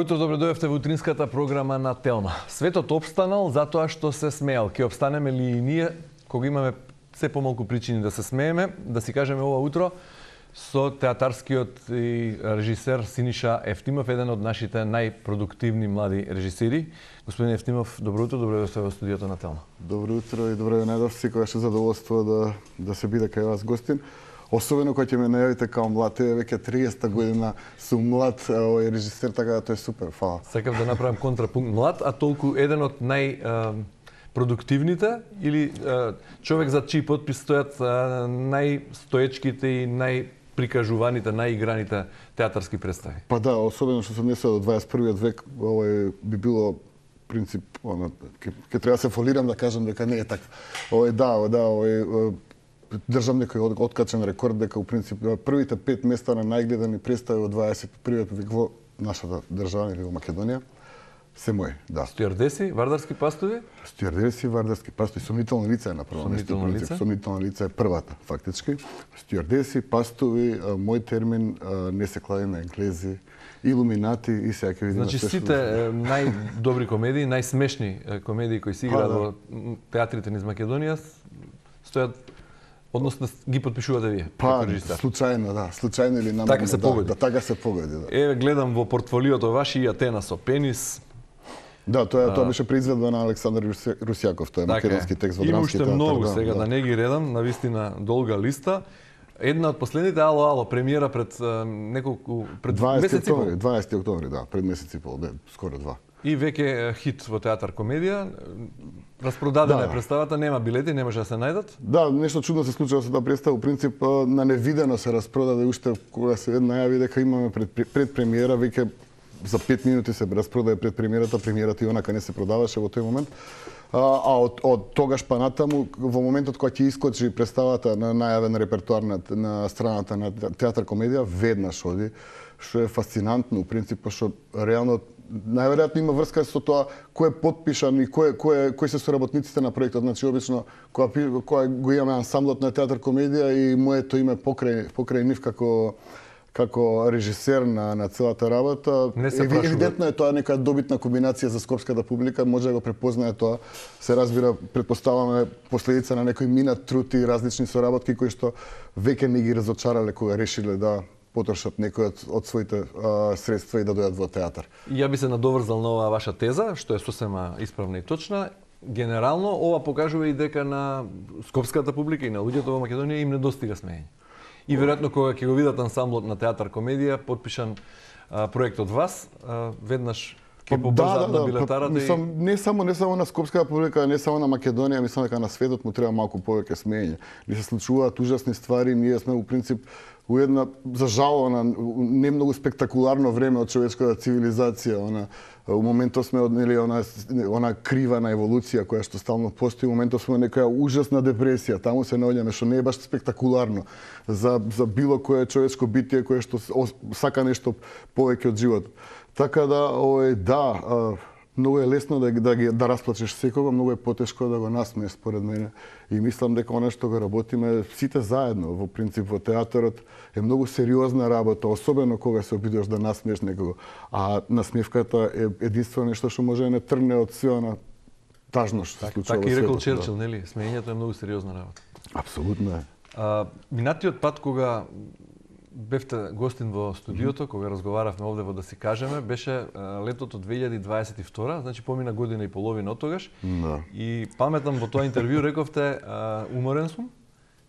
утро, добро дојдовте во утринската програма на Телма. Светот обстанал затоа што се смеел. Ке обстанеме ли и ние, кога имаме се помалку причини да се смееме, да си кажеме ова утро со театарскиот и режисер Синиша Ефтимов, еден од нашите најпродуктивни млади режисери. Господин Ефтимов, добро утро, добро дојдовте во студиото на Телма. Добро утро и добро најдов. Секогаш е задоволство да се биде кај вас гостин. Особено кога ќе ме најавите као млад, веќе 30-та година сум млад овој режисер, така да тоа е супер. Фала. Сакам да направам контрапункт. Млад, а толку еден од продуктивните или човек за чиј подпис стојат најстоечките и најприкажуваните, најиграните театарски представи? Па да, особено што се однесе до 21-виот век, овој би било принцип, ќе треба да се фолирам да кажам дека не е така. Држам некој откачен рекорд дека у принцип првите 5 места на најгледани представи во 21-виот век во нашата држава или во Македонија се мои, да. Стюардеси, вардарски пастови? Стюардеси, вардарски пастови, сомнително лице е на прво место. Сомнително лице е првата, фактички. Стюардеси, пастови, мој термин, не се клади на енглези, илуминати и сега ќе видиме. Значи сите најдобри комедии, најсмешни комедии кои се играат во театрите низ Македонија стојат, односно ги подпишувате вие? Па, случајно, да. Случајно или намерно. Така се погоди. Да, така се погоди, да. Еве, гледам во портфолиото ваше и Атена со пенис. Да, тоа беше произведба на Александар Русјаков, тоа е македонски текст во драмски театар. Има уште многу сега, да не ги редам, навистина долга листа. Една од последните, ало, премиера пред неколку... Пред 20 октомври, да, пред месец и пол, скоро 2. И веќе хит во театар комедија. Распродадена е представата, нема билети, не може да се најдат. Да, нешто чудно се случува со таа представа. Во принцип, на невидено се распродаде уште кога се најави дека имаме пред премиера, веќе за 5 минути се распродаде пред премиерата и онака не се продаваше во тој момент. А од тогаш па натаму, во моментот кога ќе искочи представата на најавен репертоар на страната на театар комедија, веднаш оди, што е фасцинантно, у принцип, што реално најверојатно има врска со тоа кој е подпишан и кои се соработниците на проектот. Значи обично кога го имаме ансамблот на театар комедија и моето име покрај нив како режисер на целата работа, евидентно е тоа некоја добитна комбинација за скопската публика, може да го препознае тоа. Се разбира, претпоставаме последица на некој минат труд и различни соработки кои што веќе не ги разочарале кога решиле да потрошат некој од своите средства и да дојдат во театар. Ја би се надоврзал на оваа ваша теза, што е сосема исправна и точна. Генерално, ова покажува и дека на скопската публика и на луѓето во Македонија им недостига смеење. И веројатно кога ќе го видат ансамблот на театар комедија, подпишан проект од вас, веднаш ќе побрзаат на билетарата и... Не само на скопската публика, не само на Македонија, мислам дека на светот му треба малку повеќе смеење. Ни се случуваат ужасни ствари, ние сме у принцип у една, за жал, не многу спектакуларно време од човечката цивилизација. У моментот сме однели она крива на еволуција која што стално постои, у моментот сме некоја ужасна депресија. Таму се наоѓаме што не е баш спектакуларно за било кое човечко битие кое што сака нешто повеќе од живот. Така да, многу е лесно да расплачеш секого, многу е потешко да го насмееш според мене. И мислам дека она што го работиме сите заедно, во принцип во театарот, е многу сериозна работа, особено кога се обидуваш да насмееш некого. А насмевката е единствено нешто што може да не трне од све она тажно што се случува. Така и рекол Черчил, нели? Смеењето е многу сериозна работа. Апсолутно е. Минатиот пат кога бевте гостин во студиото, кога разговаравме овде во Да си кажеме, беше летото 2022, значи помина година и половина од тогаш. Да. И паметам во тоа интервју рековте, уморен сум,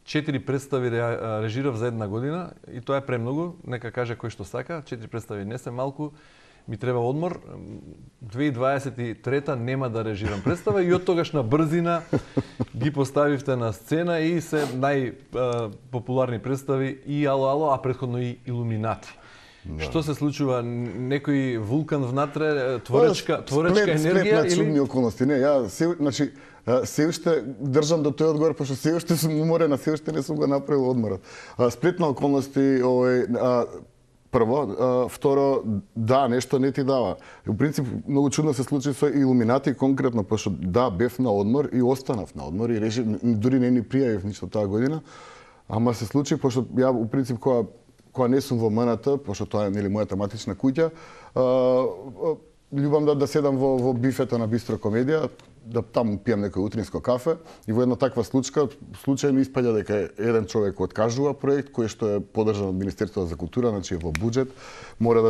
4 представи режирав за една година и тоа е премногу, нека каже кој што сака, 4 представи не се малку, ми треба одмор. 2023 нема да режирам представа и од тогаш на брзина ги поставивте на сцена и се најпопуларни представи и Ало, а претходно и Илуминати. Да. Што се случува? Некој вулкан внатре, творечка енергија или чудни околности? Не, значи се уште држам до тој одговор, пошто се уште сум уморен, а се уште не сум го направил одморот. Сплетна околности, прво, второ, да, нешто не ти дава. У принцип, многу чудно се случи со Илуминати конкретно, пошто да, бев на одмор и останав на одмор и дури не ни пријавив ништо таа година, ама се случи, пошто ја, у принцип, кога не сум во МНТ, пошто тоа е нели мојата матична куќа, љубам да седам во бифето на Бистро комедија, да таму пијам некој утринско кафе и во една таква случка случајно испаѓа дека еден човек откажува проект кој што е поддржан од Министерството за култура, значи е во буџет, мора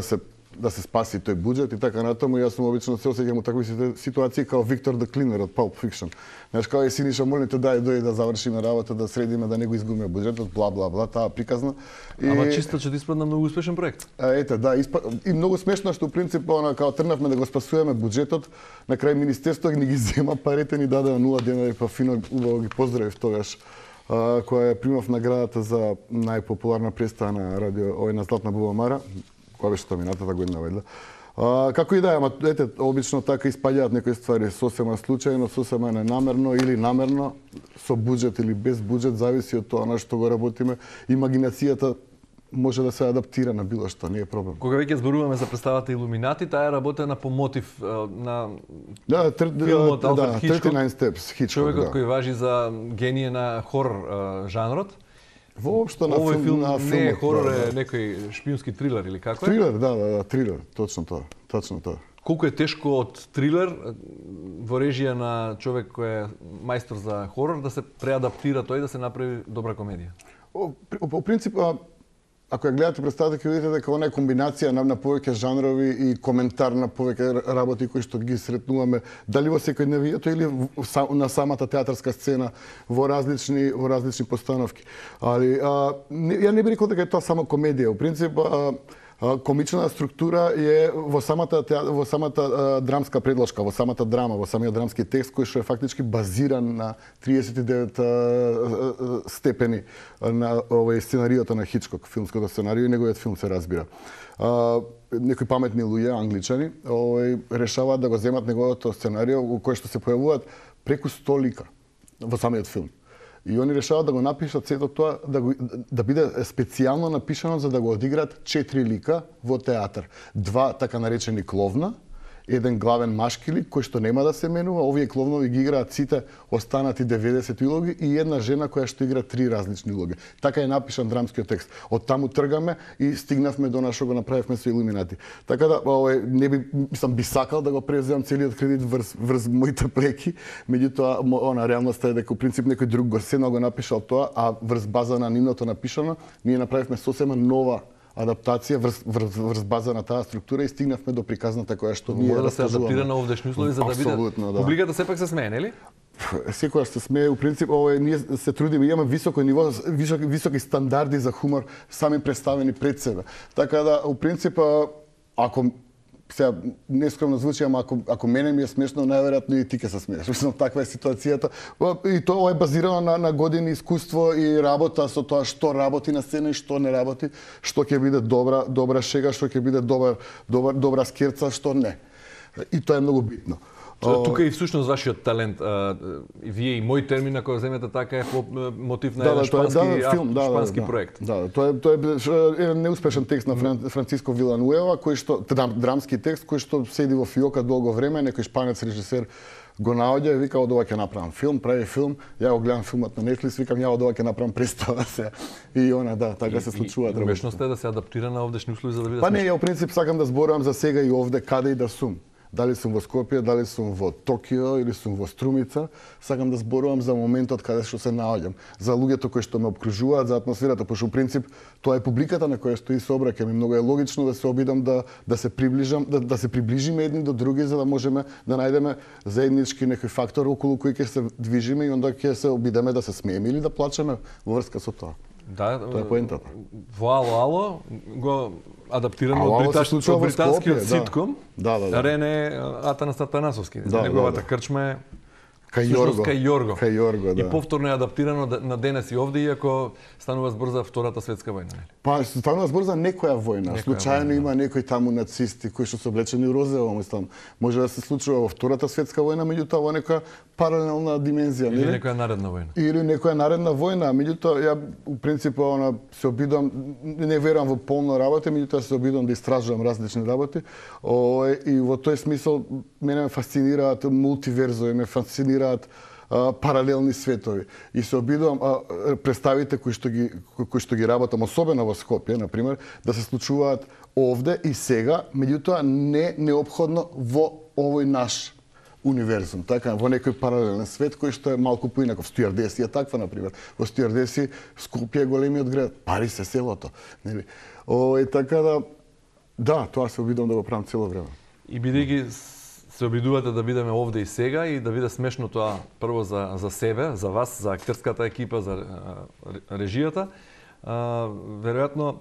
да се спаси тој буџет и така натаму. Јас сум обично се осеќам во такви ситуации како Виктор де Клинер од Pulp Fiction. Знаеш, као Синиша, молим те дојди да завршиме работа, да средиме, да не го изгубиме буџетот, бла бла бла, таа приказна. Ама чисто че ти испадна многу успешен проект. Ете, да, и многу смешно што у принцип као тргнавме да го спасуваме буџетот, на крај министерството ни ги зема парите, ни даде 0 денари, па фино убаво ги поздравив тогаш која ја примав наградата за најпопуларна представа на радио, на Златна Бубамара, која беше тоа минатата година ведла. Како и да е, ама ете, обично така испаѓаат некои ствари сосема случајно, сосема ненамерно или намерно, со буџет или без буџет, зависи од тоа на што го работиме. Имагинацијата може да се адаптира на било што, не е проблем. Кога веќе зборуваме за представата Илуминати, таа е работена по мотив на филмот Алфред Хичкок, 39 Steps, Хичкок, човекот кој важи за геније на хорор жанрот. Воопшто на Овој филм не е хорор, да. е некој шпиунски трилер или како е? Трилер, да, трилер, точно тоа. Колку е тешко од трилер во режија на човек кој е мајстор за хорор да се преадаптира тој да се направи добра комедија? По принцип, ако ја гледате представата, ќе видите дека она е комбинација на повеќе жанрови и коментар на повеќе работи кои што ги сретнуваме дали во секојдневието или на самата театарска сцена во различни постановки. Али ја не би рекол дека е тоа само комедија. Во принцип комична структура е во самата драмска предложка, во самата драма, во самиот драмски текст кој што е фактички базиран на 39 степени на сценариото на Хичкок, филмското сценарио и неговиот филм се разбира. Некои паметни луѓе, англичани, решаваат да го земат неговото сценарио во кое што се појавуваат преку 100 лика во самиот филм. И они решаваат да го напишат сето тоа, да биде специјално напишано за да го одиграат 4 лика во театар. 2 така наречени кловна, еден главен машки лик кој што нема да се менува, овие кловнови ги играат сите останати 90 улоги и една жена која што игра 3 различни улоги. Така е напишан драмскиот текст. Од таму тргаме и стигнавме до нашо го направивме со Илуминати. Така да не би сакал да го преземам целиот кредит врз моите плеки, меѓутоа реалноста е дека у принцип некој друг го седнал го напишал тоа, а врз база на нивното напишано, ние направивме сосема нова адаптација врз база на таа структура и стигнавме до приказната која што ние мора да се адаптира на овдешни услови за да биде публиката сепак се смее, нели? Секојаш се смее, у принцип ние се трудиме, имаме високо ниво, високи стандарди за хумор сами представени пред себе. Така да у принцип ако сега нескромно звучи, ама ако мене ми е смешно, најверојатно и ти ќе се смееш. Мислам, таква е ситуацијата. И тоа е базирано на години искуство и работа со тоа што работи на сцена и што не работи, што ќе биде добра шега, што ќе биде добра скерца, што не. И тоа е многу битно. Тука и всушност вашиот талент, вие и мој термин ако земете така е по мотив на еден шпански проект. Да, тоа е неуспешен текст на Франциско Вилануева, кој што драмски текст кој што седи во фиока долго време, некој шпанец режисер го наоѓа и вика од ова ќе направам филм, прави филм, ја го гледам филмот на Netflix, викам ја од ова ќе направам представа се. И така се случуваат работи. Умешност е да се адаптира на овдешни услови за да биде. Па не, ја во принцип сакам да зборувам за сега и овде каде и да сум. Дали сум во Скопје, дали сум во Токио или сум во Струмица, сакам да зборувам за моментот каде што се наоѓам, за луѓето кои што ме обкружуваат, за атмосферата, пошто принцип тоа е публиката на која што и се обраќам и многу е логично да се обидам да се приближиме едни до други за да можеме да најдеме заеднички некој фактор околу кој ќе се движиме и онда ќе се обидеме да се смееме или да плачеме во врска со тоа. Да, тоа е поентата. Во Ало го адаптирано од британскиот ситком. Рене Атанас Атанасовски. Неговата крчма е Кај Јорго, да. И повторно е адаптирано на денес и овде, иако станува збор за Втората светска војна, нели? Па станува збор за некоја војна. Случајно има некои таму нацисти кои што се облечени розово, мислам. Може да се случува во Втората светска војна, меѓутоа во нека паралелна димензија, нели? Или некоја наредна војна. Или некоја наредна војна, меѓутоа ја у принцип се обидам, не верувам во полно работа, меѓутоа се обидам да истражувам различни работи. И во тој смисол мене ме фасцинираат мултиверзови, ме фасцинираат паралелни светови. И се обидувам представите кои што ги работам, особено во Скопје, на пример, да се случуваат овде и сега, меѓутоа не неопходно во овој наш универзум, така, во некој паралелен свет кој што е малку поинаков. Стюардеси е таква, на пример. Во Стюардеси Скопје е големиот град, Париз е селото, нели? Така да, тоа се обидувам да го правам цело време. И бидејќи се обидувате да бидеме овде и сега и да биде смешно тоа прво за себе, за вас, за актерската екипа, за режијата, веројатно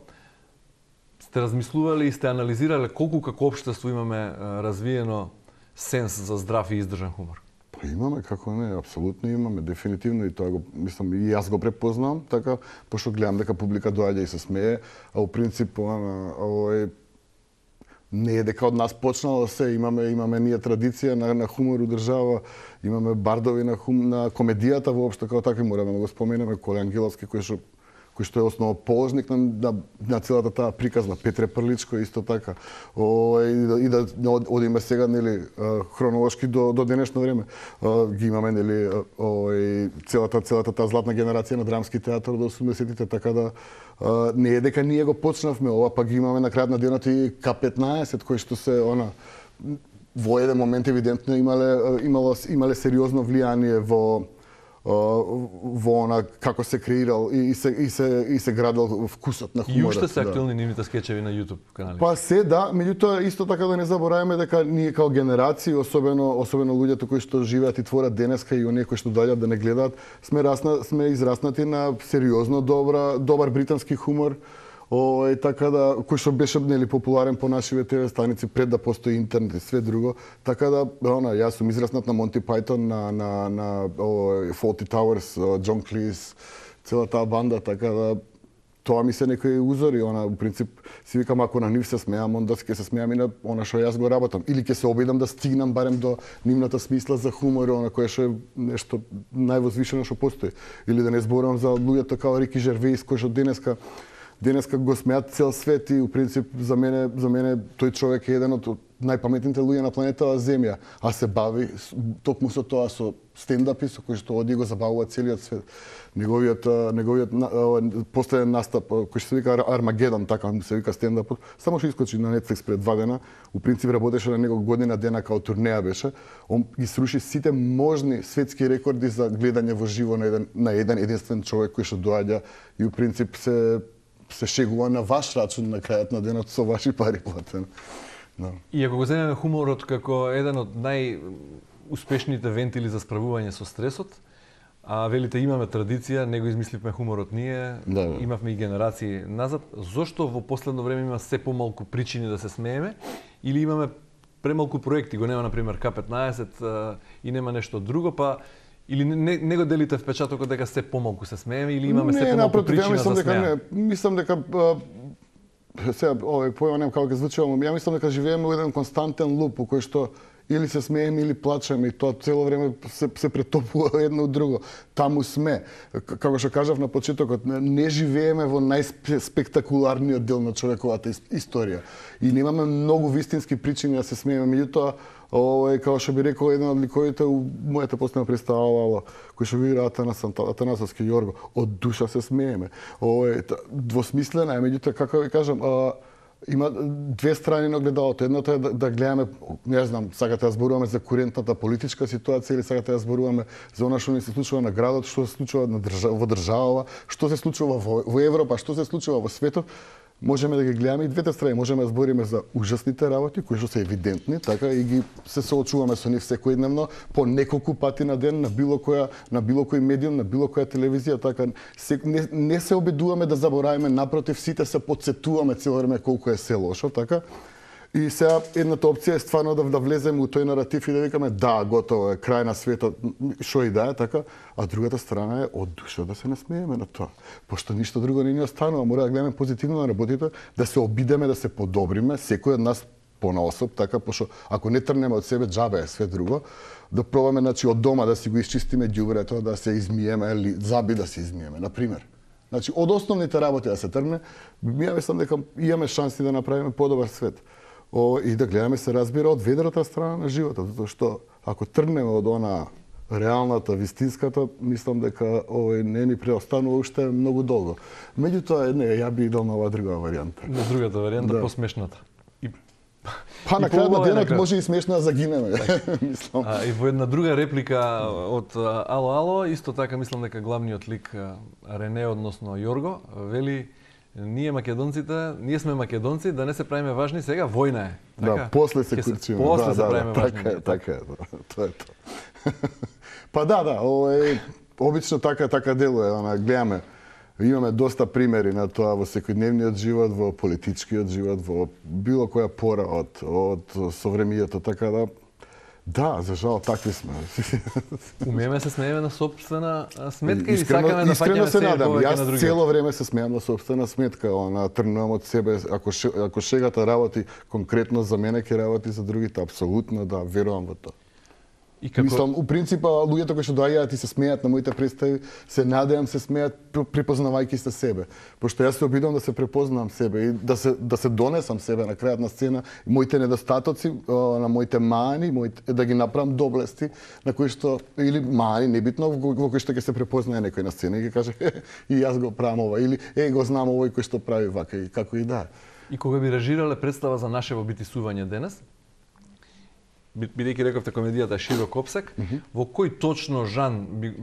сте размислувале и сте анализирале колку како општество имаме развиено сенс за здрав и издржан хумор? Па имаме, како не, апсолутно имаме, дефинитивно, и тоа го, мислам, и јас го препознавам, така, пошто гледам дека публика доаѓа и се смее, а у принцип, не е дека од нас почнало се, имаме ние традиција на хумор у држава, имаме бардови на комедијата воопшто, како такви мораме да го споменеме, Коле Ангеловски, кој што е основоположник на целата таа приказна, Петре Прличко исто така. И да одиме сега, нели, хронолошки до денешно време. Ги имаме, нели, целата таа златна генерација на драмски театар до 80-тите, така да не е дека ние го почнавме ова, па ги имаме на крајот на денот и К15, кои што се во еден момент евидентно имале сериозно влијание во она како се креирал и се градил вкусот на хуморот. И уште се актуелни нивните скечеви на YouTube канали. Па се, да, меѓутоа исто така да не забораваме дека ние као генерации, особено луѓето кои што живеат и творат денеска и оние кои што доаѓаат да не гледаат, сме израснати на сериозно добар британски хумор. Така да, кој што беше, нели, популарен по нашиве ТВ станици пред да постои интернет и све друго. Така да, јас сум израснат на Монти Пајтон, на Фолти Тауерс, Џон Клис, цела таа банда, така да тоа ми се некои узори, у принцип си викам ако на нив се смеам, онда ќе се смеам и на она што јас го работам, или ќе се обидам да стигнам барем до нивната смисла за хумор, кое што е нешто највозвишено што постои, или да не зборувам за луѓето као Рики Жервеис кој што денеска го смеат цел свет и у принцип за мене тој човек е еден од најпаметните луѓе на планетата Земја, а се бави токму со тоа, со стендапи со кој што оди го забавува целиот свет. Неговиот последен настап кој што се вика Армагедон, така се вика стендапот, само што искочи на Netflix пред 2 дена, у принцип работеше на него година дена као турнеја беше. Он ги сруши сите можни светски рекорди за гледање во живо на еден единствен човек кој што доаѓа и у принцип се шегува на ваш рачун на крајот на денот со ваши пари платено. И ако го земеме хуморот како еден од најуспешните вентили за справување со стресот, а велите имаме традиција, не го измисливме хуморот ние, имавме и генерации назад, зошто во последно време има се помалку причини да се смееме или имаме премалку проекти, го нема на пример К15 и нема нешто друго, па или не го делите впечатокот дека се помалку се смееме или имаме се помалку причина за смеа? Мислам дека сега појма немам како ќе звучува, ја мислам дека живееме во еден константен луп во кој што или се смееме или плачеме и тоа цело време се претопува едно од друго. Таму сме. Како што кажав на почетокот, не живееме во најспектакуларниот дел на човековата историја. И немаме многу вистински причини да се смееме. Меѓутоа, како што би рекол еден од ликовите у мојата последна представа, кој што ви игра Атанасовски Јорго, од душа се смееме. Двосмислена е, меѓутоа, како ви кажам, има две страни на огледалото. Едното е да гледаме, не знам, сакате да зборуваме за курентната политичка ситуација или сакате да зборуваме за она што ни се случува на градот, што се случува во државава, што се случува во Европа, што се случува во светот. Можеме да ги гледаме и двете страни, можеме да збориме за ужасните работи кои што се евидентни, така и ги се соочуваме со нив секојдневно по неколку пати на ден на било кој медиум, на било која телевизија, така не се обидуваме да забораваме, напротив сите се потсетуваме цело време колку е се лошо, така. И сега едната опција е стварно да влеземе у тој наратив и да викаме да, готово е, крај на светот, што и да е, така, а другата страна е од душа да се насмееме на тоа. Пошто ништо друго не ни останува, мора да гледаме позитивно на работите, да се обидеме, да се подобриме, секој од нас понаособ, така, пошто ако не трнеме од себе, џабе е све друго, да пробаме, значи, од дома да си го исчистиме ѓубрето, да се измиеме, или заби да се измиеме, на пример. Значи, од основните работи да се трне, ја мислам дека имаме шанси да направиме подобар свет. И да гледаме се разбира од ведрата страна на животот, затоа што ако тргнеме од она реалната, вистинската, мислам дека не ни преостанува уште многу долго. Меѓутоа, не, ја би идел на оваа друга варијанта. На другата варијанта, Да. посмешната. Па на крајот на поубава денот нека. може и смешно да загинеме, мислам. И во една друга реплика од Ало Ало, исто така мислам дека главниот лик Рене, односно Јорго, вели ние македонците, ние сме македонци, да не се правиме важни сега, војна е. Да, после се курчиме. После се правиме важни. Така е, тоа е тоа. Па да, обично така делува, гледаме. Имаме доста примери на тоа во секојдневниот живот, во политичкиот живот, во било која пора од совремието, така да, за жал такви сме. Умееме се смееме на собствена сметка или сакаме да искрено фаќаме се се надам. повеќе на Јас други? цело време се смеам на собствена сметка, тргнувам од себе, ако шегата работи конкретно за мене, ќе работи за другите, апсолутно да, верувам во тоа. И како Мислам, у принципа, луѓето кои што доаѓаат и се смеат на моите представи, се надевам се смеат препознавајќи се себе. Пошто јас се обидам да се препознавам себе и да се донесам себе на крајот на сцена, моите недостатоци, на моите мани, да ги направам доблести на кои што или мани, небитно во кои што ќе се препознае некој на сцена и ќе каже и јас го правам ова или го знам овој кој што прави вака и како и да. И кога би режирале представа за нашево битисување денес, бидејќи рековте комедијата широк опсек, во кој точно жан би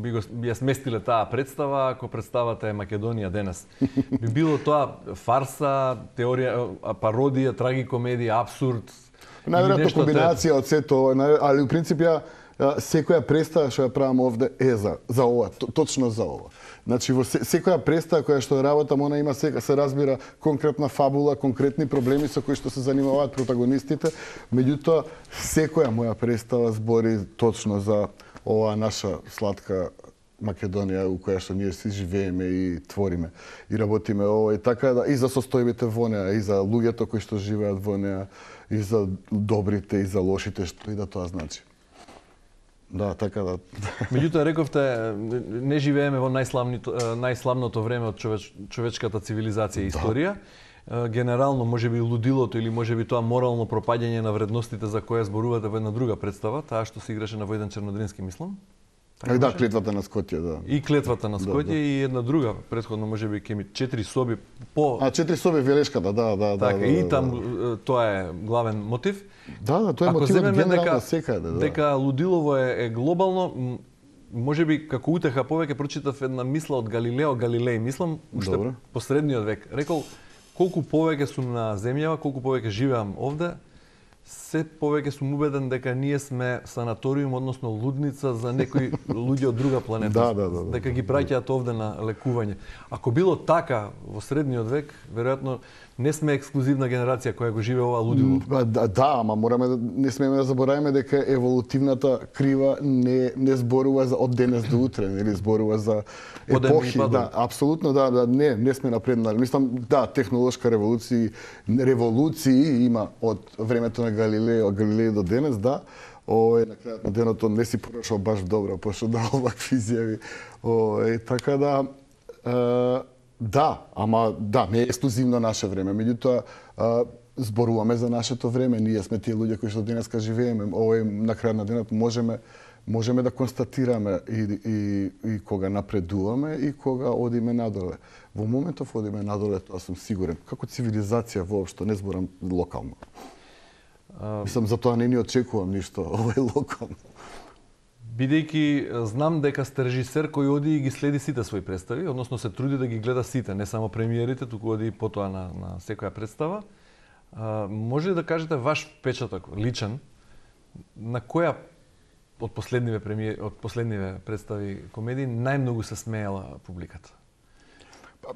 ја сместиле таа представа ако представата е Македонија денес? Би било тоа фарса, теорија, пародија, трагикомедија, абсурд? Најверојатно комбинација од сето, али у принцип секоја представа што ја правам овде е за ова, точно за ова. Значи во секоја представа која што работам, она има се разбира конкретна фабула, конкретни проблеми со кои што се занимаваат протагонистите, меѓутоа секоја моја представа збори точно за оваа наша сладка Македонија у која што ние си живееме и твориме и работиме и така и за состојбите во неа, и за луѓето кои што живеат во неа, и за добрите и за лошите, што и да тоа значи. Да, така да. Меѓутоа рековте не живееме во најславното време од човечката цивилизација и историја. Генерално можеби лудилото или можеби тоа морално пропаѓање на вредностите за која зборувате во една друга представа, таа што се играше на Војдан Чернодрински, мислам. Да, клетвата на Скопје, да. И клетвата на Скопје и една друга, претходно можеби кеми 4 соби по 4 соби велешката, да. Така, и там тоа е главен мотив. Да, тоа е мотивот генерално секаде, да. Дека лудилово е глобално, можеби како утеха повеќе прочитав една мисла од Галилео Галилеј, мислам, уште по средниот век. Рекол, колку повеќе сум на земјава, колку повеќе живеам овде, се повеќе сум убеден дека ние сме санаториум, односно лудница за некои луѓе од друга планета. Да. Дека ги праќаат овде на лекување. Ако било така во средниот век, веројатно не сме ексклузивна генерација која го живее ова лудило. Да, ама не смееме да забораваме дека еволутивната крива не зборува за од денес до утре, нели зборува за епохи, да, апсолутно да, не сме напреднали. Мислам, да, технолошка револуции има од времето на Галилеј до денес, да. На крајот на денот не си прошол баш добро, пошто да овакви изјави. Така да, ама не е ексклузивно наше време. Меѓутоа, зборуваме за нашето време. Ние сме тие луѓе кои што денеска живееме. На крајот на денот можеме да констатираме и кога напредуваме и кога одиме надоле. Во моментов одиме надоле, тоа сум сигурен. Како цивилизација воопшто, не зборам локално. Мислам, за тоа не ни очекувам ништо, ова е локално. Бидејќи знам дека сте режисер кој оди и ги следи сите своји представи, односно се труди да ги гледа сите, не само премиерите, туку оди и потоа на секоја представа. Може ли да кажете ваш впечаток, личен, на која од последниве представи комедии најмногу се смеела публиката?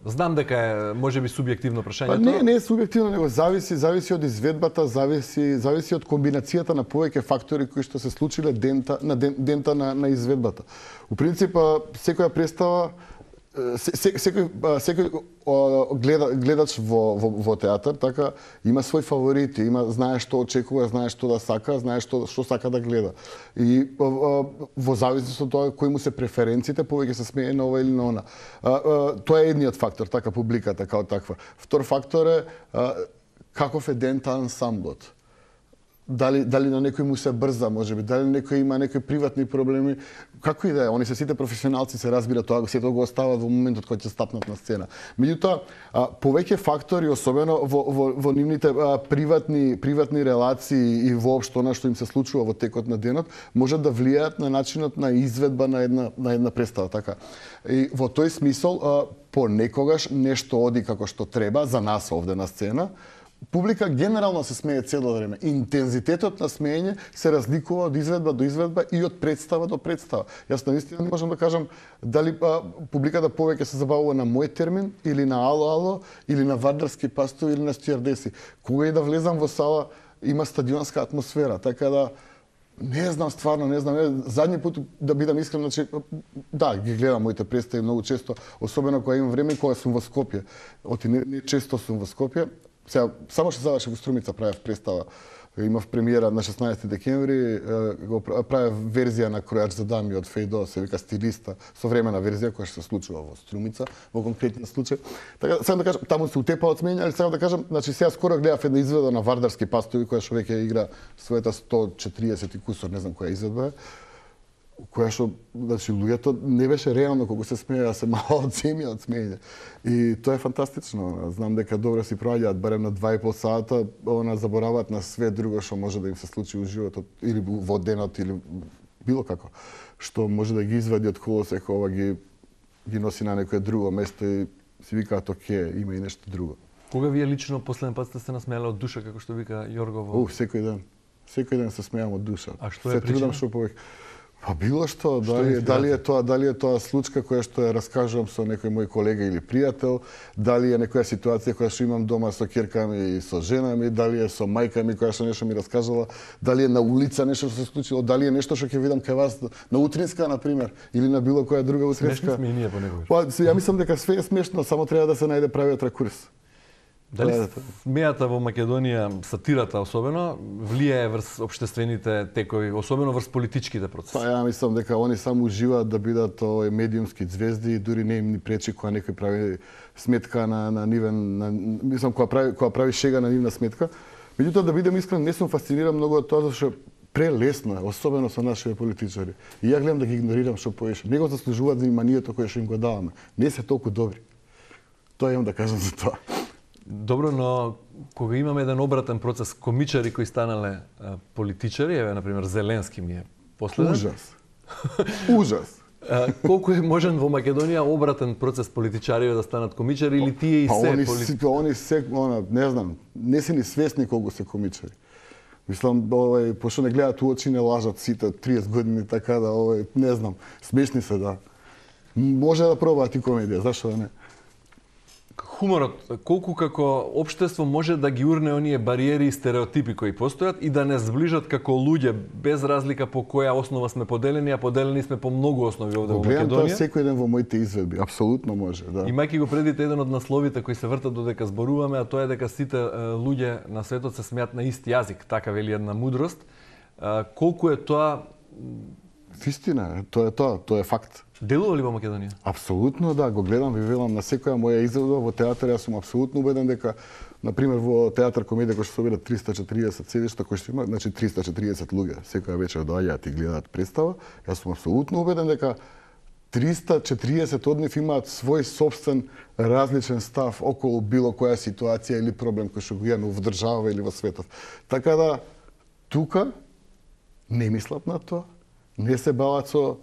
Знам дека е можеби субјективно прашањето. Па не е субјективно, него зависи од изведбата, зависи од комбинацијата на повеќе фактори кои што се случиле дента на изведбата. У принцип, секоја представа, секој гледач во театар, така има свој фаворити, знае што очекува, знае што да сака, знае што сака да гледа. И во зависност од тоа кои му се преференциите, повеќе се смее на ова или на она. Тоа е едниот фактор, така публиката као таква. Втор фактор е каков е дента ансамблот. дали на некој му се брза, можеби, дали некој има некои приватни проблеми, како и да е, они се сите професионалци се разбира тоа, сето го остават во моментот кога ќе стапнат на сцена. Меѓутоа, повеќе фактори, особено во нивните приватни релации и воопшто она што им се случува во текот на денот, можат да влијаат на начинот на изведба на една представа, така. И во тој смисол, понекогаш нешто оди како што треба за нас овде на сцена. Публика генерално се смее цело време. Интензитетот на смеење се разликува од изведба до изведба и од представа до представа. Јас наистина не можам да кажам дали публиката повеќе се забавува на мој термин или на ало, или на вардарски пастови или на стюардеси. Кога и да влезам во сала, има стадионска атмосфера, така да не знам, стварно не знам. Задни пат, да бидам искрен, значи, да, ги гледам моите представи многу често, особено кога имам време, кога сум во Скопје. Оти не често сум во Скопје. Сега, само што завршив во Струмица, правев представа. Имав премиера на 16 декември, го правев верзија на Кројач за дами од Фейдо, се вика Стилиста, современа верзија која што се случува во Струмица, во конкретниот случај. Така, сакам да кажам, таму се утепа од смење, али сакам да кажам, значи сега скоро гледав една изведа на Вардарски пастови, која што веќе игра својата 140 и кусор, не знам која изведба е, која што, значи, луѓето не беше реално кога се смеја, се мало одземија од смење. И тоа е фантастично. Знам дека добро си проаѓаат, барем на 2,5 сата, забораваат на све друго што може да им се случи во животот, или во денот, или било како, што може да ги извади од колосек, ова ги носи на некое друго место и си викаат, оке, има и нешто друго. Кога вие лично последен пат сте се насмеале од душа, како што вика Јорго во... Секој ден. Секој ден се смеам од душа. А што е причина? Се трудам што повеќе. Па било што, дали е тоа случка која што ја раскажувам со некој мој колега или пријател, дали е некоја ситуација која што имам дома со ќерками и со жена ми, дали е со мајка ми која што нешто ми раскажала, дали е на улица нешто што се случило, дали е нешто што ќе видам кај вас на утринска на пример или на било која друга утринска. Смешни сме и ние понекогаш. Па ја мислам дека све е смешно, само треба да се најде правиот ракурс. Дали смејата во Македонија, сатирата особено, влијае врз општествените текови, особено врз политичките процеси? Па ја мислам дека они само уживаат да бидат медиумски звезди и дури не им ни пречи кога некој прави сметка на нивен, мислам кога прави шега на нивна сметка. Меѓутоа, да бидам искрен, не сум фасциниран многу од тоа зашто прелесно е, особено со нашите политичари. И ја гледам да ги игнорирам што поеше. Не го заслужуваат вниманието кое што им го даваме. Не се толку добри. Тоа имам да кажам за тоа. Добро, но кога имаме еден обратен процес, комичари кои станале политичари, еве, например, Зеленски ми е последен. Ужас. Ужас. Колку е можен во Македонија обратен процес политичари да станат комичари или тие и се политичари? Они се, не знам, не се ни свесни колку се комичари. Мислам, пошто не гледат у очи, не лажат сите 30 години, така да, не знам, смешни се, да. Може да пробаат и комедија, зашто да не? Хуморот, колку како општество може да ги урне оние бариери и стереотипи кои постојат и да не зближат како луѓе, без разлика по која основа сме поделени, а поделени сме по многу основи овде во Македонија. Гледам тоа секој ден во моите изведби, апсолутно може, да. Имајќи го предвид еден од насловите кои се вртат додека зборуваме, а тоа е дека сите луѓе на светот се смеат на ист јазик, така вели една мудрост. Колку е тоа... Вистина, тоа е факт. Делува ли во Македонија? Апсолутно да, го гледам, ви велам на секоја моја изведба во театар, јас сум апсолутно убеден дека, например, во театар комедија кој што собира 340 седишта, кој што има, значи 340 луѓе, секоја вечер доаѓаат и гледаат представа, јас сум апсолутно убеден дека 340 од нив имаат свој собствен различен став околу било која ситуација или проблем кој што го имаме во држава или во светот. Така да, тука не мислат на тоа. Не се бават со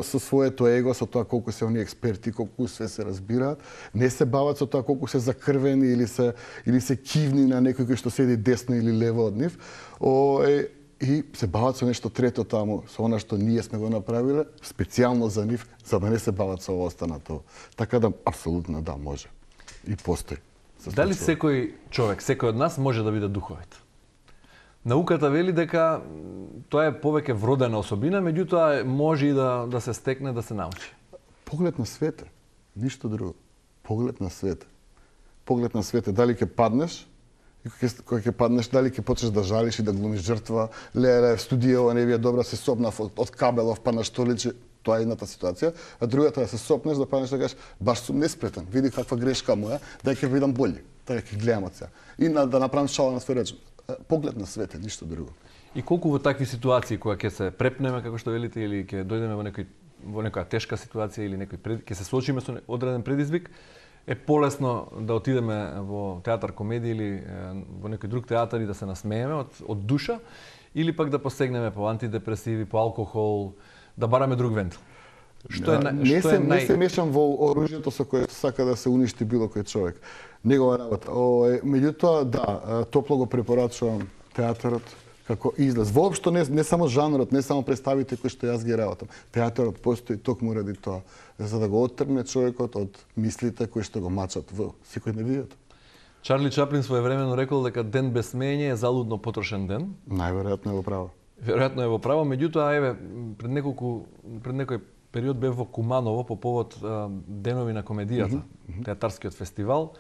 своето его, со тоа колку се оние експерти, колку све се разбираат. Не се бават со тоа колку се закрвени или се кивни на некој кој што седи десно или лево од нив. И се бават со нешто трето таму, со она што ние сме го направиле, специјално за нив, за да не се бават со останато. Така да, апсолутно да, може. И постои. Дали секој човек, секој од нас може да биде духовит? Науката вели дека тоа е повеќе вродена особина, меѓутоа може и да се стекне, да се научи. Поглед на свете, ништо друго. Поглед на свете. Поглед на свете, дали ќе паднеш, и кога ќе паднеш, дали ќе почнеш да жалиш и да глумиш жртва, леле, студијава не ви е добра, се сопнав од кабелов па на што личи, тоа е едната ситуација, а другата е да се сопнеш, да паднеш да кажеш, баш сум неспретен, види каква грешка моја, да ќе видам болји, така ќе гледам од сега. И да направам шала на свој речен. Поглед на свете, ништо друго. И колку во такви ситуации кога ќе се препнеме како што велите или ќе дојдеме во некоја тешка ситуација или ќе се соочиме со одреден предизвик, е полесно да отидеме во театар комедија или во некој друг театар и да се насмееме од душа, или пак да посегнеме по антидепресиви, по алкохол, да бараме друг вентил. Не се мешам во оружјето со кое сака да се уништи било кој човек. Негова работа. Меѓутоа, да, топло го препорачувам театарот како излез. Воопшто не само жанрот, не само представите кои што јас ги работам. Театарот постои токму ради тоа, за да го оттргне човекот од мислите кои што го мачат во секојдневието. Чарли Чаплин своевремено рекол дека ден без смеење е залудно потрошен ден. Најверојатно е во право. Веројатно е во право, меѓутоа еве пред некој период бев во Куманово по повод денови на комедијата, театарскиот фестивал,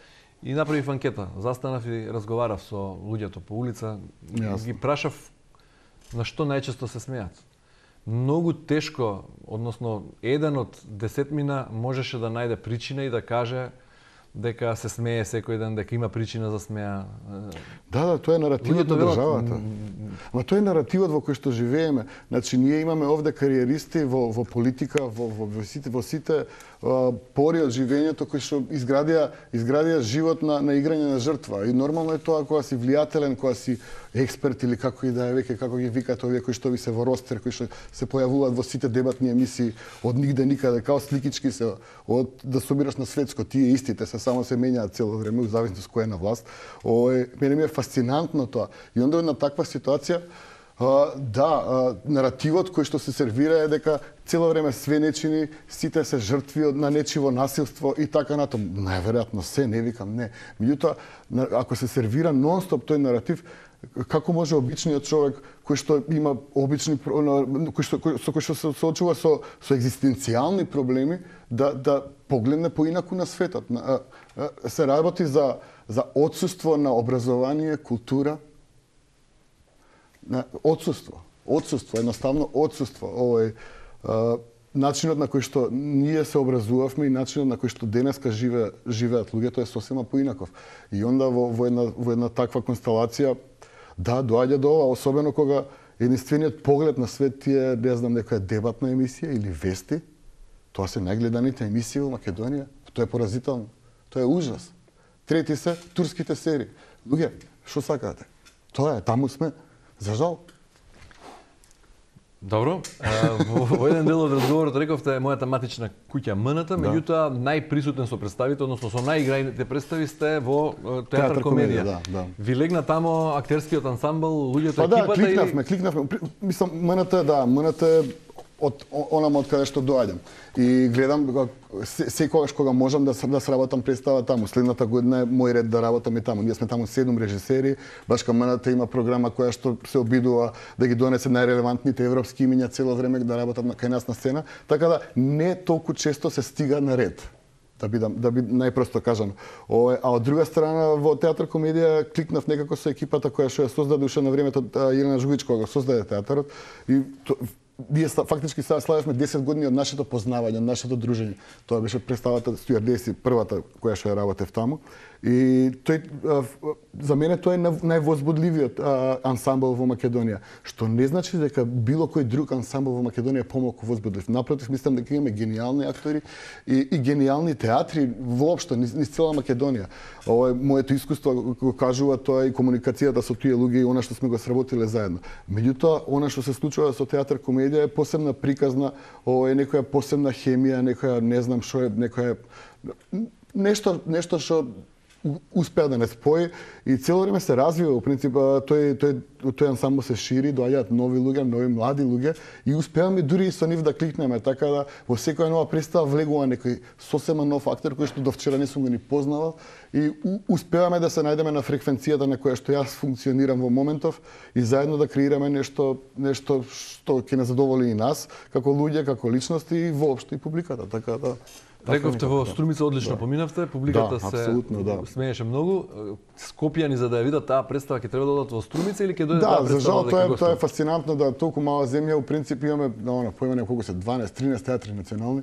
и направив анкета. Застанав и разговарав со луѓето по улица, ги прашав на што најчесто се смеат. Многу тешко, односно еден од 10 можеше да најде причина и да каже дека се смее секој ден, дека има причина за смеа. Да, тоа е наративот на државата. Ама тоа е наративот во кој што живееме. Значи, ние имаме овде кариеристи во политика, во сите пори од живењето кои што изградија живот на играње на жртва. И нормално е тоа кога си влијателен, кога си експерт или како и да е веќе, како ги викат овие кои што ви се во ростер, кои што се појавуваат во сите дебатни емисии од нигде никаде, као сликички се од да собираш на светско, тие истите се само се менјаат цело време, во зависност кој е на власт. Мене ми е фасцинантно тоа. И онда на таква ситуација, наративот кој што се сервира е дека цело време све нечини, сите се жртви на нечиво насилство и така натаму. Најверојатно се, не викам не. Меѓутоа, ако се сервира нон-стоп тој наратив, како може обичниот човек кој што има кој што се соочува со екзистенцијални проблеми да погледне поинаку на светот. Се работи за отсуство на образование, култура, Отсуство, едноставно отсуство. Начинот на кој што ние се образувавме и начинот на кој што денеска живеат луѓето е сосема поинаков. И онда во една таква констелација, да, доаѓа до ова, особено кога единствениот поглед на свет е, не знам, некоја дебатна емисија или вести. Тоа се најгледаните емисии во Македонија. Тоа е поразително. Тоа е ужас. Трети се турските серии. Луѓе, што сакате? Тоа е, таму сме. За жал. Добро. Во еден дел од разговорот рековте мојата матична куќа МНТ, меѓутоа најприсутен со представите, односно со најиграните представи сте во театар комедија. Да. Ви легна тамо актерскиот ансамбл, луѓето екипата или кликнавме. Мислам МНТ од онам од каде што доаѓам. И гледам секогаш кога можам да сработам представа таму. Следната година е мој ред да работам и таму. Ние сме таму 7 режисери, баш кај МНТ има програма која што се обидува да ги донесе најрелевантните европски имиња цело време да работам кај нас на сцена, така да не толку често се стига на ред. Да би најпросто кажано. А од друга страна во театар комедија кликнав некако со екипата која што ја создаде уште на времето Елена Жугич кога го создаде театарот и ние фактички сега славевме 10 години од нашето познавање, од нашето дружење. Тоа беше представата Стюардеси, првата која што ја работев таму. И тој за мене тоа е највозбудливиот ансамбл во Македонија, што не значи дека било кој друг ансамбл во Македонија е помалку возбудлив. Напротив, мислам дека имаме гениални актори и гениални театри воопшто низ цела Македонија. Моето искуство го кажува тоа и комуникацијата со тие луѓе и она што сме го сработиле заедно. Меѓутоа, она што се случува со театар комедија е посебна приказна, некоја посебна хемија, некоја не знам што е, некоја нешто што успеа да не спои и цело време се развива. Во принцип, тој ансамбл се шири, доаѓаат нови луѓе, нови млади луѓе и успеаме дури и со нив да кликнеме, така да во секоја нова представа влегува некој сосема нов актер кој што до вчера не сум го ни познавал и успеваме да се најдеме на фреквенцијата на која што јас функционирам во моментов и заедно да креираме нешто што ќе не задоволи и нас како луѓе, како личности и воопшто и публиката, така да. Рековте во Струмица одлично поминавте, публиката се смееше многу. Скопјани за да ја видат таа представа ќе треба да одат во Струмица или ќе дојде таа представа? Да, за жал тоа е фасцинантно да толку мала земја, у принцип имаме, поимаме колку се 12-13 театри национални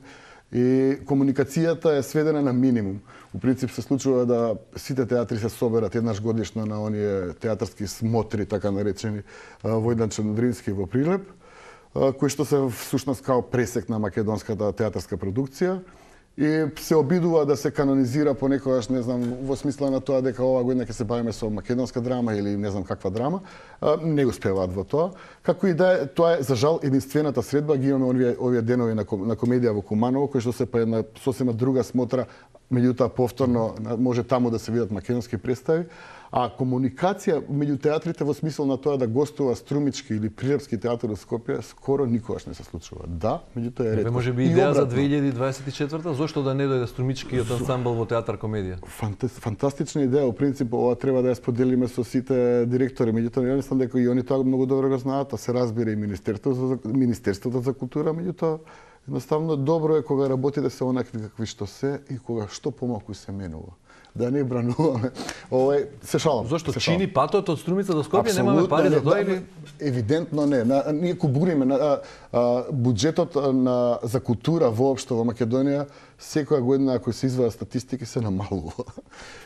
И комуникацијата е сведена на минимум. У принцип се случува да сите театри се соберат еднаш годишно на оние театарски смотри, така наречени, во еден Дрински во Прилеп, кои што се всушност као пресек на македонската театарска продукција. И се обидува да се канонизира понекогаш, не знам, во смисла на тоа дека ова година ќе се бавиме со македонска драма или не знам каква драма, не успеваат во тоа. Како и да е, тоа е за жал единствената средба, ги имаме овие денови на комедија во Куманово, кои што се па една сосема друга смотра, меѓутоа повторно може таму да се видат македонски представи. А комуникација меѓу театрите во смисол на тоа да гостува Струмички или Прилепски театар во Скопје скоро никогаш не се случува. Да, меѓутоа е ретко. Може би идеја за 2024-та, зошто да не дојде Струмичкиот ансамбл во театар комедија? Фантастична идеја, во принцип ова треба да ја споделиме со сите директори, меѓутоа ја мислам дека и они тоа многу добро го знаат, а се разбира и Министерството за култура, меѓутоа едноставно добро е кога работите се онакви какви што се и кога што помалку се менува. Да не брануваме. Овој се шалам. Зошто чини патот од Струмица до Скопје, немаме пари за тоа или евидентно не. Ние кубуриме буџетот за култура воопшто во Македонија секоја година ако се извадат статистики се намалува.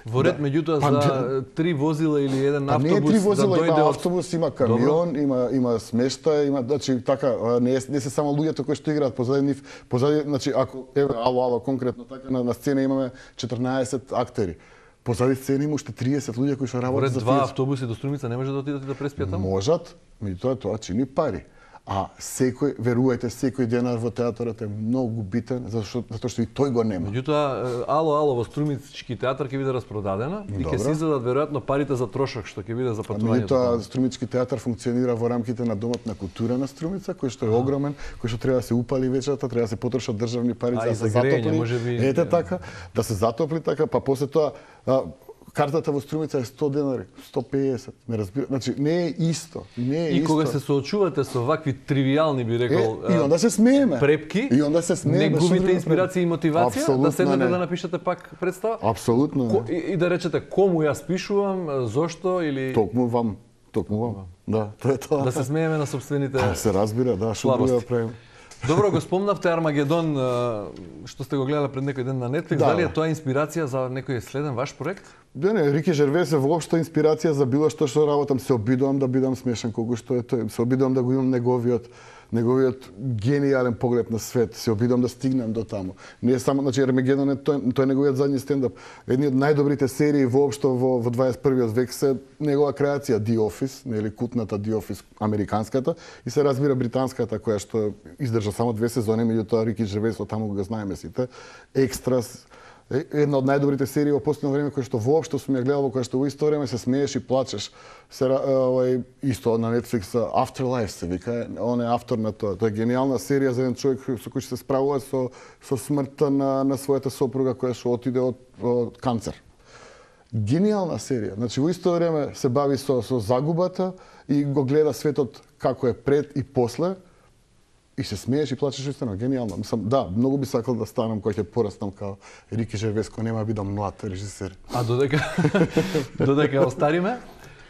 Во ред меѓутоа за 3 возила или еден автобус не 3 возила, да дојде има автобус, има камион, има смештај, има значи така не се само луѓето кои што играат позади нив, значи ако еве ало конкретно така на сцена имаме 14 актери. Позади сцена има уште 30 луѓе кои што работат за тие. Два автобуси до Струмица не може да отидат и да преспијат таму? Можат, меѓутоа тоа чини пари. А секој, верувајте, секој денар во театарот е многу битен, затоа што и тој го нема. Меѓутоа, ало во Струмички театар ќе биде распродадена и ќе се извадат веројатно парите за трошок што ќе биде за патувањето. Меѓутоа, Струмички театар функционира во рамките на Домот на култура на Струмица, кој што е огромен, кој што треба да се упали вечерта, треба да се потрошат државни пари за да се затопли. Ете така, да се затопли така, па после тоа картата во Струмица е 100 денари, 150, не разбира. Значи не е исто, не е и исто. И кога се соочувате со вакви тривијални би рекол, и онда се смееме. Препки. И онда се смееме. Не губите инспирација и мотивација Абсолютно да седнете не. да напишете пак представа? Апсолутно не. И да речете кому јас пишувам, зошто или Токму вам. Да, тоа е тоа. Да се смееме на собствените. Се разбира, да, што друго да правиме. Добро, го спомнавте Армагедон, што сте го гледале пред некој ден на Netflix. Да, дали е тоа инспирација за некој следен ваш проект? Не, Рики Жервес е воопшто инспирација за било што работам. Се обидувам да бидам смешен колку што е тој. Се обидувам да го имам неговиот гениален поглед на свет. Се обидувам да стигнам до таму. Не е само, значи Армагедон е тој неговиот задни стендап. Едни од најдобрите серии воопшто во 21 век се негова креација The Office, нели култната The Office американската и се разбира британската која што издржа само 2 сезони, меѓутоа Рики Жервес од таму го знаеме сите. Екстрас, една од најдобрите серии во последно време која што воопшто сум ја гледал, која што во исто време се смееш и плачеш. Исто на Netflix Afterlife се вика, он е автор на тоа. Тоа е гениална серија за еден човек со кој се справува со смртта на својата сопруга која што отиде од канцер. Гениална серија. Значи во исто време се бави со загубата и го гледа светот како е пред и после. И се смееш и плачеш истина, гениално. Мислам, да, многу би сакал да станам кога ќе пораснам као Рики Жервес, кој нема бидам млад режисер. А додека остариме,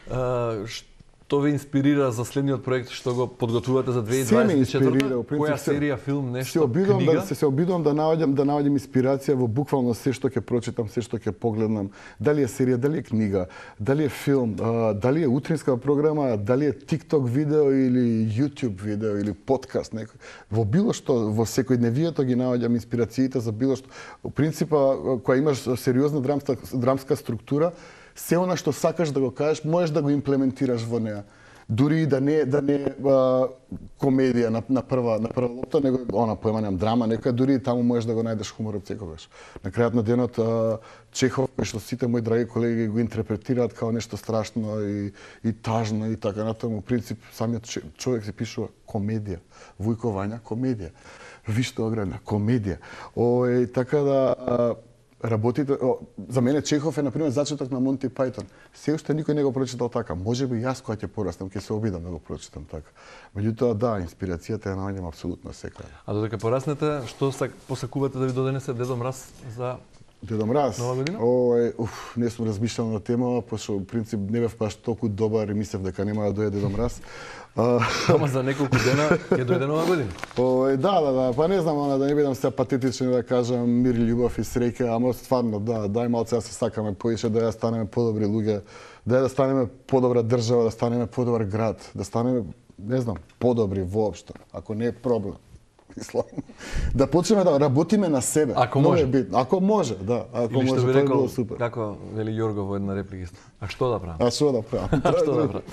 што ве инспирира за следниот проект што го подготвувате за 2024? Која серија, филм, нешто, книга? Се обидувам да наоѓам инспирација во буквално се што ќе прочитам, се што ќе погледнам. Дали е серија, дали е книга, дали е филм, дали е утринска програма, дали е TikTok видео или YouTube видео или подкаст некој. Во било што, во секојдневието ги наоѓам инспирациите за било што. Во принципа, кога имаш сериозна драмска структура, се она што сакаш да го кажеш, можеш да го имплементираш во неа. Дури и да не комедија на прва лопта, него она поеманам драма, некоја дури и таму можеш да го најдеш хуморот секогаш. На крајот на денот Чехов, кој што сите мои драги колеги го интерпретираат као нешто страшно и тажно и така натаму, принцип самиот човек се пишува комедија. Вујко Вања комедија. Вишто оградна комедија. Така да работите, за мене Чехов е, например, зачеток на Монти Пајтон. Се уште никој не го прочитал така. Може би јас кога ќе пораснам, ќе се обидам да го прочитам така. Меѓутоа, да, инспирацијата ја наоѓам апсолутно секаде. А додека пораснете, што посакувате да ви донесе Дедо Мраз за Дедо Мраз. Нова година? Не сум размишljал на тема, пошто во принцип не бев баш толку добар и мислев дека нема да дојде Дедо Мраз. Ама за неколку дена ќе дојде Нова година. Да, па не знам, да не бидам сега патетичен да кажам мир, љубов и среќа, ама стварно да, дај малце да се сакаме поише, да ја станеме подобри луѓе, да станеме подобра држава, да станеме подобар град, да станеме, не знам, подобри воопшто, ако не е проблем. Да почнеме да работиме на себе. Ако може. Ако може, да. Ако или може, што би тоа е рекол, било супер. како вели Јорго во една реплика исто. А што да правам? А што да правам? Што да правам?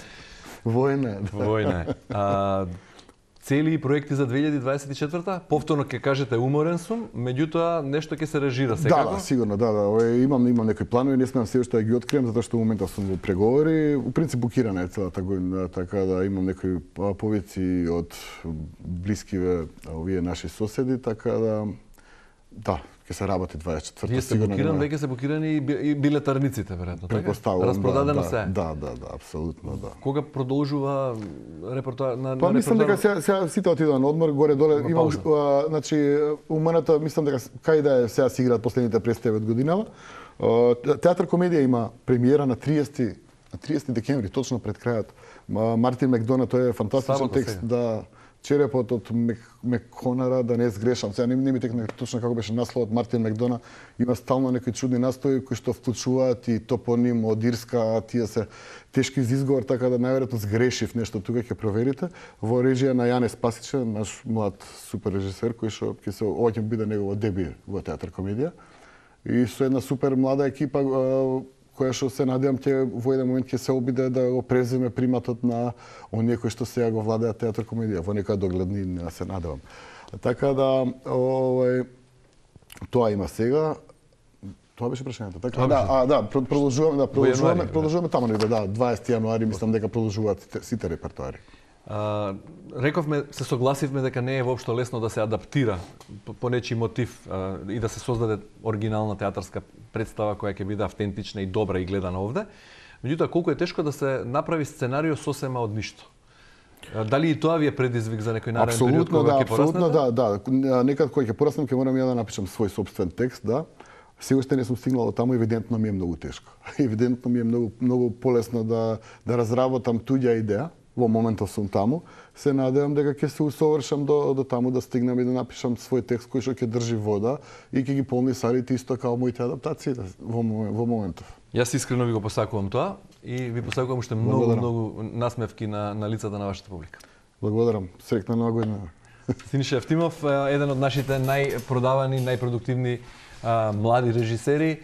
Војна е. Војна е. Цели проекти за 2024-та? Повторно ќе кажете уморен сум, меѓутоа нешто ќе се режира секако? Да, сигурно, да. Имам некои планови, не смеам се уште да ги открием, затоа што во моментот сум во преговори. У принцип букирана е целата година, така да имам некои повици од блискиве овие наши соседи, така да, ќе се работи 24-та. Вие сте букиран, веќе се букирани и билетарниците, веројатно, така? Предпоставувам, Распродадено се? Да, апсолутно, да. Кога продолжува репортаж на Па мислам дека сега сите отидоа на одмор, горе-доле имам, значи, уманата, мислам дека кај да е сега се играат последните представи од годинава. Театар комедија има премиера на 30 декември, точно пред крајот. Мартин Макдона, тој е фантастичен текст, да. Черепот од Меконара, да не сгрешам. Сега не ми текна точно како беше насловот. Мартин Макдона има стално некои чудни настои кои што вклучуваат и топоним од Ирска, тие се тешки за изговор, така да најверојатно сгрешив нешто тука, ќе проверите. Во режија на Јане Спасиче, наш млад супер режисер кој што ова ќе биде негово деби во театар комедија. И со една супер млада екипа која што се надевам ќе во еден момент ќе се обиде да го преземе приматот на оние кои што сега го владеат театар комедија во некоја догледнина, се надевам. Така да тоа има сега. Тоа беше прашањето, така? Продолжуваме таму негде, да, 20 јануари мислам дека продолжуваат сите репертоари. Рековме, се согласивме дека не е воопшто лесно да се адаптира по нечи мотив и да се создаде оригинална театарска представа која ќе биде автентична и добра и гледана овде. Меѓутоа, колку е тешко да се направи сценарио сосема од ништо? Дали и тоа ви е предизвик за некој нареден период кога ќе пораснете? Апсолутно, да. Некад кога ќе пораснем ќе морам ја да напишам свој сопствен текст, да. Се уште не сум стигнал до таму, евидентно ми е многу тешко. Евидентно ми е многу полесно да разработам туѓа идеја. Во моментот сум таму, се надевам дека ќе се усовршам до таму да стигнам и да напишам свој текст кој што ќе држи вода и ќе ги полни салите исто како моите адаптации во моментов. Јас искрено ви го посакувам тоа и ви посакувам уште многу насмевки на лицата на вашата публика. Благодарам. Среќна нова година. Синиша Евтимов, еден од нашите најпродавани, најпродуктивни млади режисери.